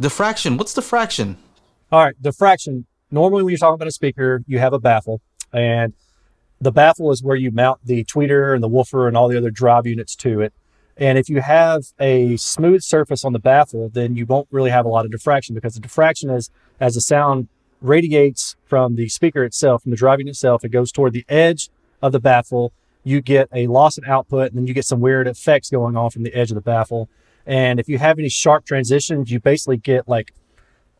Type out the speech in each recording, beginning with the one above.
Diffraction. What's diffraction? All right, diffraction. Normally, when you're talking about a speaker, you have a baffle, and the baffle is where you mount the tweeter and the woofer and all the other drive units to it. And if you have a smooth surface on the baffle, then you won't really have a lot of diffraction, because the diffraction is as the sound radiates from the speaker itself, from the drive unit itself, it goes toward the edge of the baffle. You get a loss in output, and then you get some weird effects going on from the edge of the baffle. And if you have any sharp transitions, you basically get like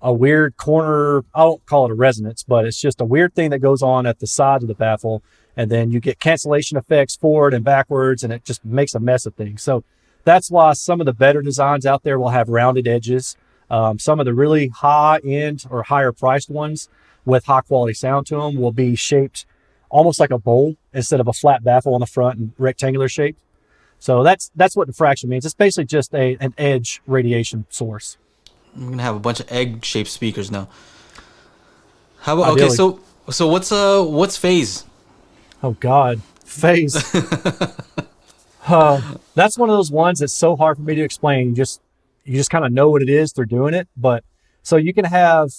a weird corner. I don't call it a resonance, but it's just a weird thing that goes on at the side of the baffle. And then you get cancellation effects forward and backwards, and it just makes a mess of things. So that's why some of the better designs out there will have rounded edges. Some of the really high end or higher priced ones with high quality sound to them will be shaped almost like a bowl instead of a flat baffle on the front and rectangular shape. So that's what diffraction means. It's basically just an edge radiation source. I'm going to have a bunch of egg-shaped speakers now. How about, Ideally. okay, so what's phase? Oh God, phase. That's one of those ones that's so hard for me to explain. You just kind of know what it is through doing it. But so you can have,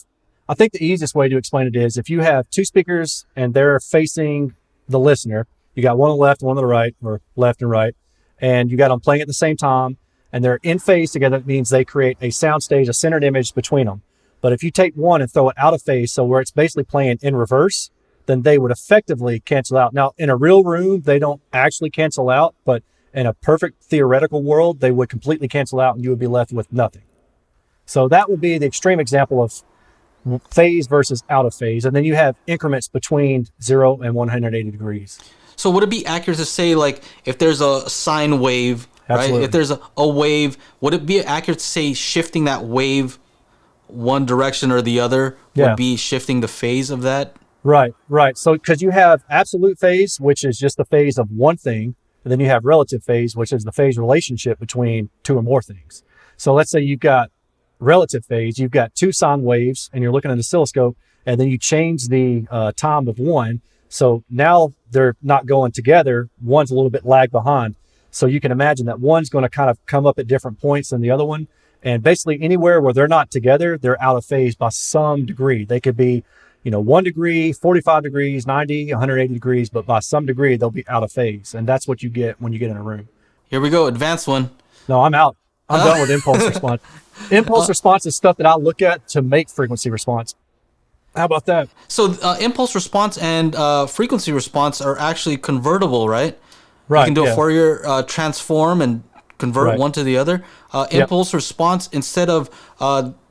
I think the easiest way to explain it is if you have two speakers and they're facing the listener, you got one on the left, one on the right, or left and right, and you got them playing at the same time, and they're in phase together. It means they create a sound stage, a centered image between them. But if you take one and throw it out of phase, so where it's basically playing in reverse, then they would effectively cancel out. Now, in a real room, they don't actually cancel out, but in a perfect theoretical world, they would completely cancel out and you would be left with nothing. So that would be the extreme example of phase versus out of phase. And then you have increments between 0 and 180 degrees. So would it be accurate to say, like, if there's a sine wave, Absolutely. right? If there's a wave, would it be accurate to say shifting that wave one direction or the other would be shifting the phase of that? Right. So because you have absolute phase, which is just the phase of one thing, and then you have relative phase, which is the phase relationship between two or more things. So let's say you've got relative phase, you've got two sine waves, and you're looking at an oscilloscope, and then you change the time of one. So now they're not going together. One's a little bit lag behind. So you can imagine that one's going to kind of come up at different points than the other one. And basically anywhere where they're not together, they're out of phase by some degree. They could be 1 degree, 45 degrees, 90, 180 degrees, but by some degree, they'll be out of phase. And that's what you get when you get in a room. Here we go, advanced one. No, I'm out. I'm done with impulse response. Impulse response is stuff that I look at to make frequency response. How about that? So impulse response and frequency response are actually convertible, right? Right. You can do a Fourier transform and convert one to the other. Impulse response, instead of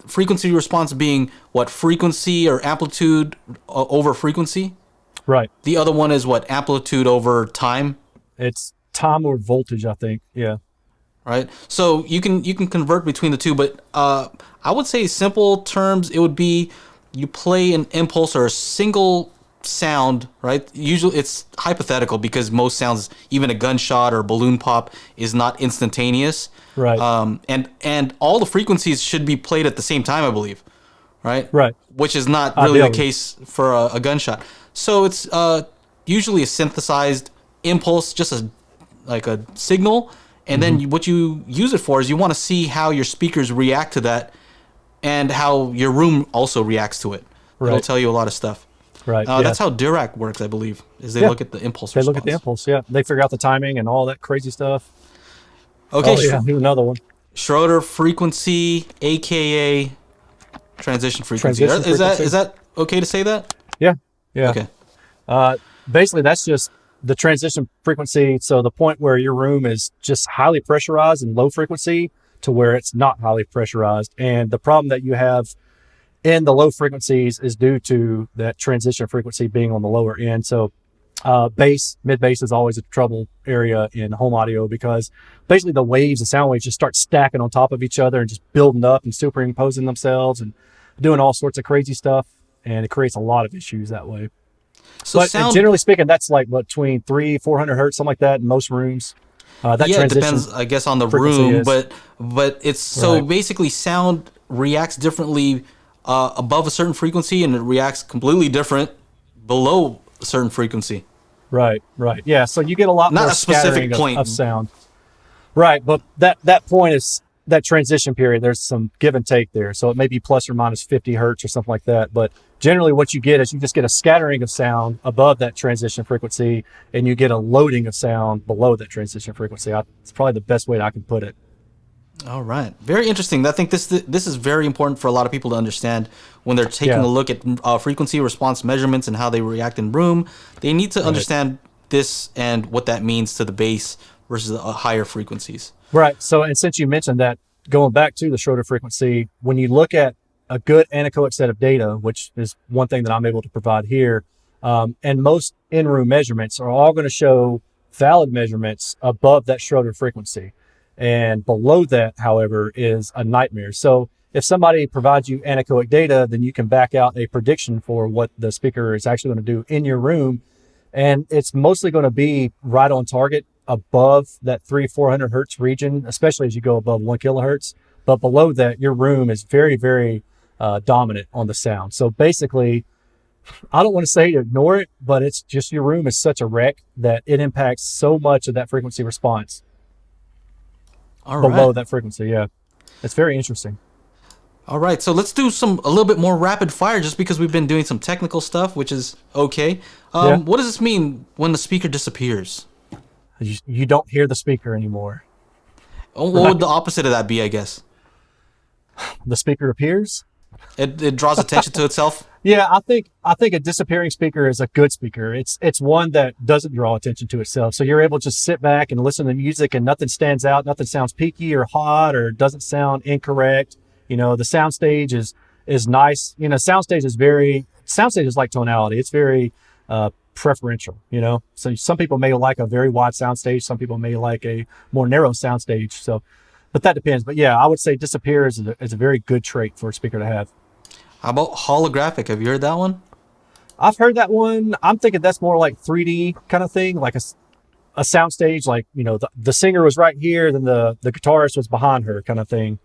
frequency response being what, frequency or amplitude over frequency? Right. The other one is what, amplitude over time? It's time or voltage, I think. Yeah. Right. So you can convert between the two, but I would say simple terms, it would be you play an impulse or a single sound, right? Usually it's hypothetical because most sounds, even a gunshot or a balloon pop, is not instantaneous. Right. And all the frequencies should be played at the same time, I believe. Right. Right. Which is not really the case for a gunshot. So it's usually a synthesized impulse, just like a signal. And then what you use it for is you want to see how your speakers react to that and how your room also reacts to it. Right. It'll tell you a lot of stuff. Right. That's how Dirac works, I believe, is they look at the impulse response. They look at the impulse, They figure out the timing and all that crazy stuff. Okay. Another one. Schroeder Frequency, a.k.a. transition frequency. Is that okay to say that? Yeah. Okay. Basically, that's just the transition frequency. So the point where your room is just highly pressurized and low frequency to where it's not highly pressurized. And the problem that you have in the low frequencies is due to that transition frequency being on the lower end. So mid bass is always a trouble area in home audio because basically the sound waves just start stacking on top of each other and just building up and superimposing themselves and doing all sorts of crazy stuff. And it creates a lot of issues that way. So but generally speaking, that's like between 300-400 hertz, something like that in most rooms. It depends, I guess, on the room, but it's so basically sound reacts differently above a certain frequency, and it reacts completely different below a certain frequency. Right. Yeah, so you get a lot more not a specific scattering point of sound. Right, but that point is that transition period, there's some give and take there. So it may be plus or minus 50 hertz or something like that. But generally what you get is you just get a scattering of sound above that transition frequency, and you get a loading of sound below that transition frequency. It's probably the best way that I can put it. All right. Very interesting. I think this is very important for a lot of people to understand when they're taking a look at frequency response measurements and how they react in room. They need to understand this and what that means to the bass versus the higher frequencies. Right. So, and since you mentioned that, going back to the Schroeder frequency, when you look at a good anechoic set of data, which is one thing that I'm able to provide here, and most in-room measurements are all going to show valid measurements above that Schroeder frequency. And below that, however, is a nightmare. So if somebody provides you anechoic data, then you can back out a prediction for what the speaker is actually going to do in your room. And it's mostly going to be right on target above that 300-400 hertz region, especially as you go above 1 kilohertz. But below that, your room is very, very dominant on the sound. So basically, I don't want to say to ignore it, but it's just your room is such a wreck that it impacts so much of that frequency response below that frequency. Yeah, it's very interesting. All right, so let's do a little bit more rapid fire, just because we've been doing some technical stuff, which is okay. What does this mean when the speaker disappears? You don't hear the speaker anymore. What would the opposite of that be, I guess? The speaker appears. It draws attention to itself. Yeah, I think a disappearing speaker is a good speaker. It's one that doesn't draw attention to itself. So you're able to just sit back and listen to music, and nothing stands out, nothing sounds peaky or hot or doesn't sound incorrect. You know, the soundstage is nice. You know, soundstage is like tonality. It's very preferential, you know. So some people may like a very wide soundstage, some people may like a more narrow soundstage. So, but that depends. But yeah, I would say disappear is a very good trait for a speaker to have. How about holographic? Have you heard that one? I've heard that one. I'm thinking that's more like 3D kind of thing, like a soundstage, like, you know, the singer was right here, then the guitarist was behind her kind of thing.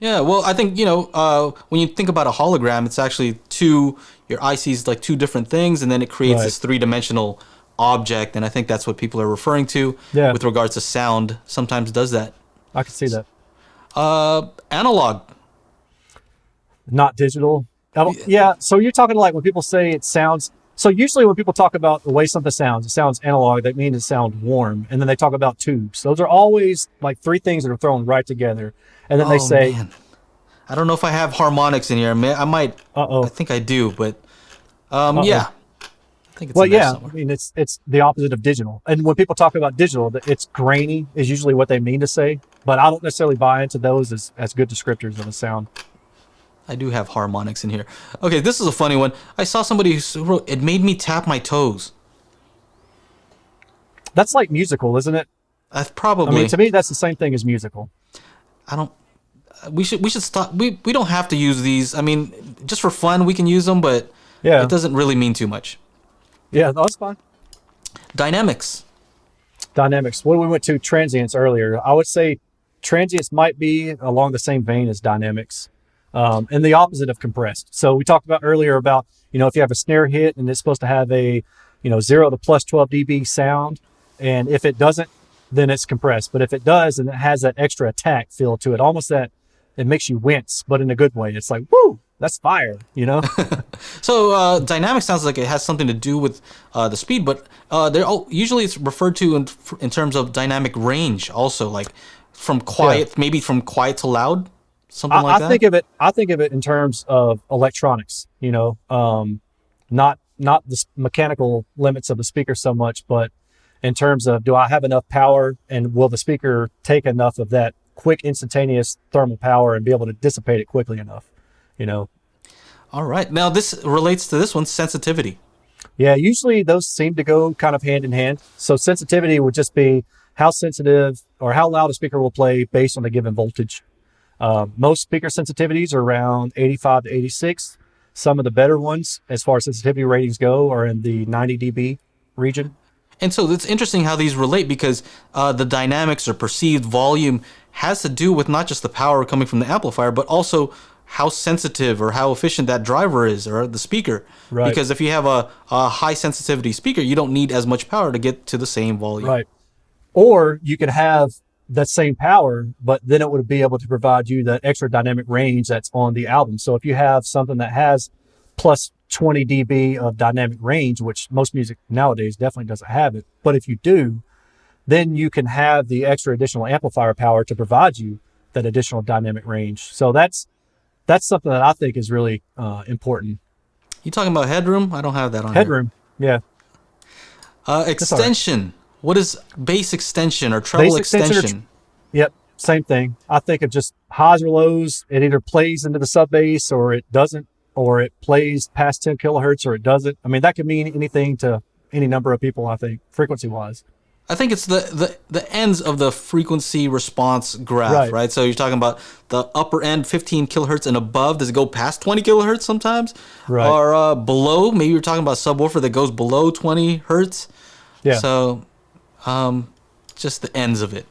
Yeah, well, I think, you know, when you think about a hologram, it's actually your eye sees like two different things, and then it creates this three-dimensional object, and I think that's what people are referring to with regards to sound. Sometimes does that. I can see that. Analog. Not digital. Yeah, so you're talking like when people say it sounds... So usually when people talk about the way something sounds, it sounds analog, that means it sounds warm. And then they talk about tubes. Those are always like three things that are thrown right together. And then they say... Man. I don't know if I have harmonics in here. I might. I think I do, but yeah. I think it's in there somewhere. I mean, it's the opposite of digital. And when people talk about digital, it's grainy is usually what they mean to say. But I don't necessarily buy into those as good descriptors of a sound. I do have harmonics in here. Okay, this is a funny one. I saw somebody who wrote, "It made me tap my toes." That's like musical, isn't it? Probably. I mean, to me, that's the same thing as musical. I don't. We should stop. We don't have to use these. I mean, just for fun, we can use them, but it doesn't really mean too much. Yeah, that's fine. Dynamics. When we went to transients earlier, I would say transients might be along the same vein as dynamics, and the opposite of compressed. So we talked about earlier about, you know, if you have a snare hit and it's supposed to have a, you know, 0 to plus 12 dB sound, and if it doesn't, then it's compressed. But if it does, and it has that extra attack feel to it, almost that it makes you wince, but in a good way. It's like, woo, that's fire, you know? So dynamic sounds like it has something to do with the speed, but usually it's referred to in terms of dynamic range also, like from quiet, maybe from quiet to loud, something like that. I think of it in terms of electronics, you know, not the mechanical limits of the speaker so much, but in terms of, do I have enough power, and will the speaker take enough of that quick instantaneous thermal power and be able to dissipate it quickly enough, you know? All right. Now this relates to this one, sensitivity. Yeah, usually those seem to go kind of hand in hand. So sensitivity would just be how sensitive or how loud a speaker will play based on a given voltage. Most speaker sensitivities are around 85 to 86. Some of the better ones, as far as sensitivity ratings go, are in the 90 dB region. And so it's interesting how these relate, because the dynamics or perceived volume has to do with not just the power coming from the amplifier, but also how sensitive or how efficient that driver is, or the speaker. Right. Because if you have a high sensitivity speaker, you don't need as much power to get to the same volume. Right. Or you could have that same power, but then it would be able to provide you that extra dynamic range that's on the album. So if you have something that has plus 20 dB of dynamic range, which most music nowadays definitely doesn't have it, but if you do, then you can have the extra additional amplifier power to provide you that additional dynamic range. So that's something that I think is really important. You talking about headroom? I don't have that on Headroom, yeah. Extension. What is bass extension or treble extension? Yep, same thing. I think of just highs or lows. It either plays into the sub bass or it doesn't, or it plays past 10 kilohertz or it doesn't. I mean, that could mean anything to any number of people, I think, frequency wise. I think it's the ends of the frequency response graph, right? So you're talking about the upper end, 15 kilohertz and above. Does it go past 20 kilohertz sometimes? Right. Or below? Maybe you're talking about subwoofer that goes below 20 hertz. Yeah. So just the ends of it.